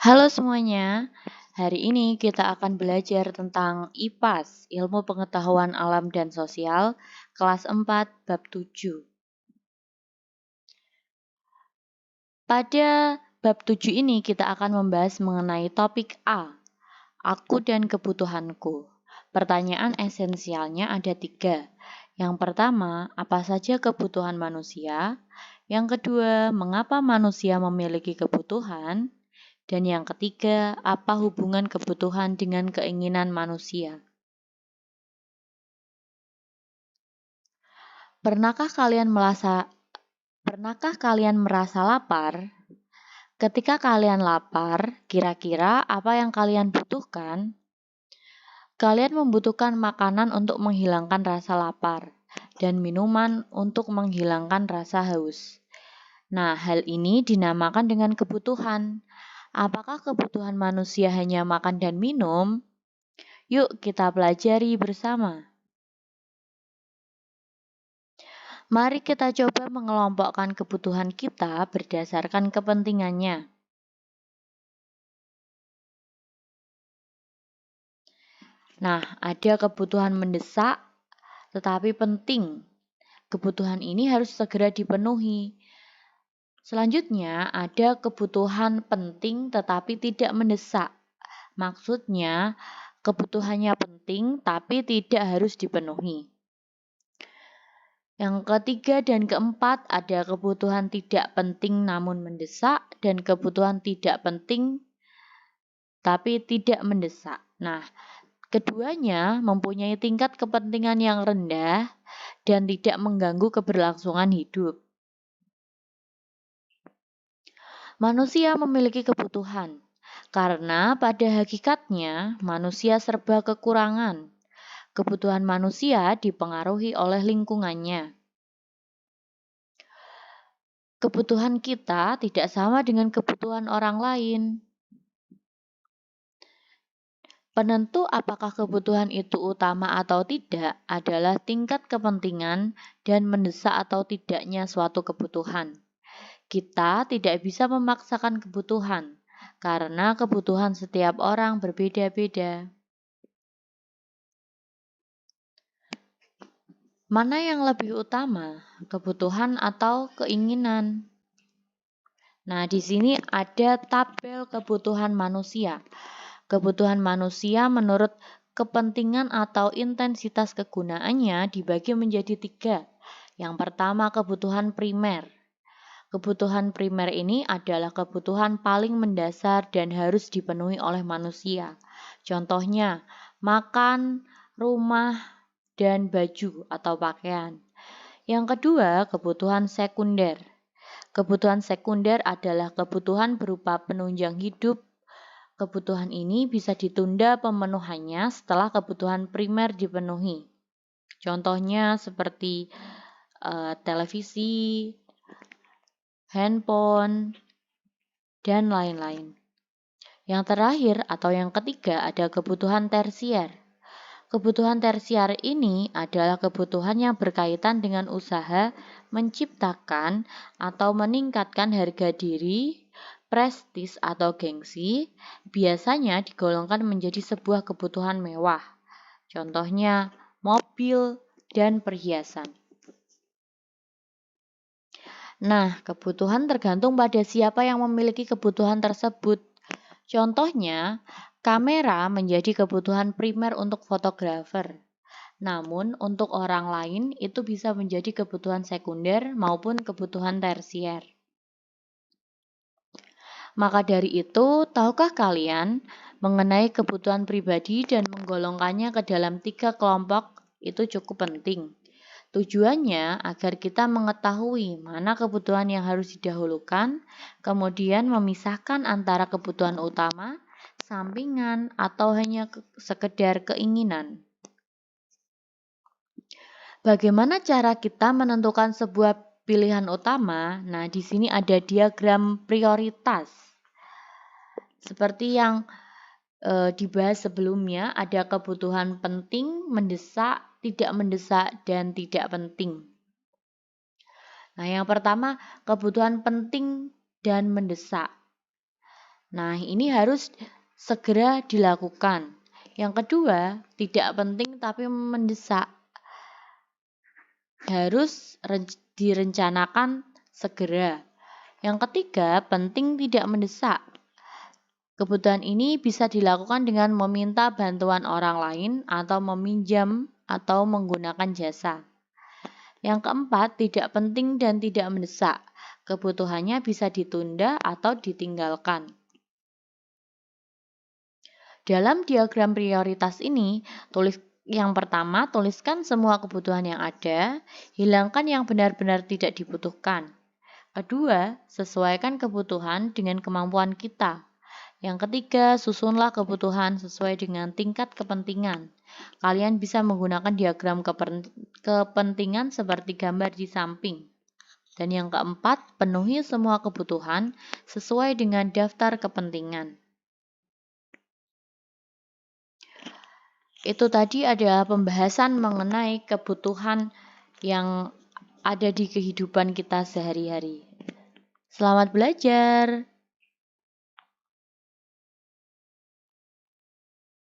Halo semuanya, hari ini kita akan belajar tentang IPAS, Ilmu Pengetahuan Alam dan Sosial, kelas 4, bab 7. Pada bab 7 ini kita akan membahas mengenai topik A, aku dan kebutuhanku. Pertanyaan esensialnya ada 3. Yang pertama, apa saja kebutuhan manusia? Yang kedua, mengapa manusia memiliki kebutuhan? Dan yang ketiga, apa hubungan kebutuhan dengan keinginan manusia? Pernahkah kalian merasa lapar? Ketika kalian lapar, kira-kira apa yang kalian butuhkan? Kalian membutuhkan makanan untuk menghilangkan rasa lapar dan minuman untuk menghilangkan rasa haus. Nah, hal ini dinamakan dengan kebutuhan. Apakah kebutuhan manusia hanya makan dan minum? Yuk kita pelajari bersama. Mari kita coba mengelompokkan kebutuhan kita berdasarkan kepentingannya. Nah, ada kebutuhan mendesak tetapi penting. Kebutuhan ini harus segera dipenuhi. Selanjutnya, ada kebutuhan penting tetapi tidak mendesak. Maksudnya, kebutuhannya penting tapi tidak harus dipenuhi. Yang ketiga dan keempat ada kebutuhan tidak penting namun mendesak dan kebutuhan tidak penting tapi tidak mendesak. Nah, keduanya mempunyai tingkat kepentingan yang rendah dan tidak mengganggu keberlangsungan hidup. Manusia memiliki kebutuhan karena pada hakikatnya manusia serba kekurangan. Kebutuhan manusia dipengaruhi oleh lingkungannya. Kebutuhan kita tidak sama dengan kebutuhan orang lain. Penentu apakah kebutuhan itu utama atau tidak adalah tingkat kepentingan dan mendesak atau tidaknya suatu kebutuhan. Kita tidak bisa memaksakan kebutuhan, karena kebutuhan setiap orang berbeda-beda. Mana yang lebih utama, kebutuhan atau keinginan? Nah, di sini ada tabel kebutuhan manusia. Kebutuhan manusia menurut kepentingan atau intensitas kegunaannya dibagi menjadi 3. Yang pertama, kebutuhan primer. Kebutuhan primer ini adalah kebutuhan paling mendasar dan harus dipenuhi oleh manusia. Contohnya, makan, rumah, dan baju atau pakaian. Yang kedua, kebutuhan sekunder. Kebutuhan sekunder adalah kebutuhan berupa penunjang hidup. Kebutuhan ini bisa ditunda pemenuhannya setelah kebutuhan primer dipenuhi. Contohnya seperti televisi, handphone, dan lain-lain. Yang terakhir atau yang ketiga ada kebutuhan tersier. Kebutuhan tersier ini adalah kebutuhan yang berkaitan dengan usaha menciptakan atau meningkatkan harga diri, prestis atau gengsi, biasanya digolongkan menjadi sebuah kebutuhan mewah. Contohnya mobil dan perhiasan. Nah, kebutuhan tergantung pada siapa yang memiliki kebutuhan tersebut. Contohnya, kamera menjadi kebutuhan primer untuk fotografer. Namun, untuk orang lain itu bisa menjadi kebutuhan sekunder maupun kebutuhan tersier. Maka dari itu, tahukah kalian mengenai kebutuhan pribadi dan menggolongkannya ke dalam 3 kelompok itu cukup penting. Tujuannya agar kita mengetahui mana kebutuhan yang harus didahulukan, kemudian memisahkan antara kebutuhan utama, sampingan, atau hanya sekedar keinginan. Bagaimana cara kita menentukan sebuah pilihan utama? Nah, di sini ada diagram prioritas. Seperti yang dibahas sebelumnya, ada kebutuhan penting, mendesak, tidak mendesak, dan tidak penting. Nah, yang pertama, kebutuhan penting dan mendesak. Nah, ini harus segera dilakukan. Yang kedua, tidak penting tapi mendesak. Harus direncanakan segera. Yang ketiga, penting tidak mendesak. Kebutuhan ini bisa dilakukan dengan meminta bantuan orang lain atau meminjam atau menggunakan jasa. Yang keempat, tidak penting dan tidak mendesak. Kebutuhannya bisa ditunda atau ditinggalkan. Dalam diagram prioritas ini, yang pertama, tuliskan semua kebutuhan yang ada, hilangkan yang benar-benar tidak dibutuhkan. Kedua, sesuaikan kebutuhan dengan kemampuan kita. Yang ketiga, susunlah kebutuhan sesuai dengan tingkat kepentingan. Kalian bisa menggunakan diagram kepentingan seperti gambar di samping. Dan yang keempat, penuhi semua kebutuhan sesuai dengan daftar kepentingan. Itu tadi ada pembahasan mengenai kebutuhan yang ada di kehidupan kita sehari-hari. Selamat belajar!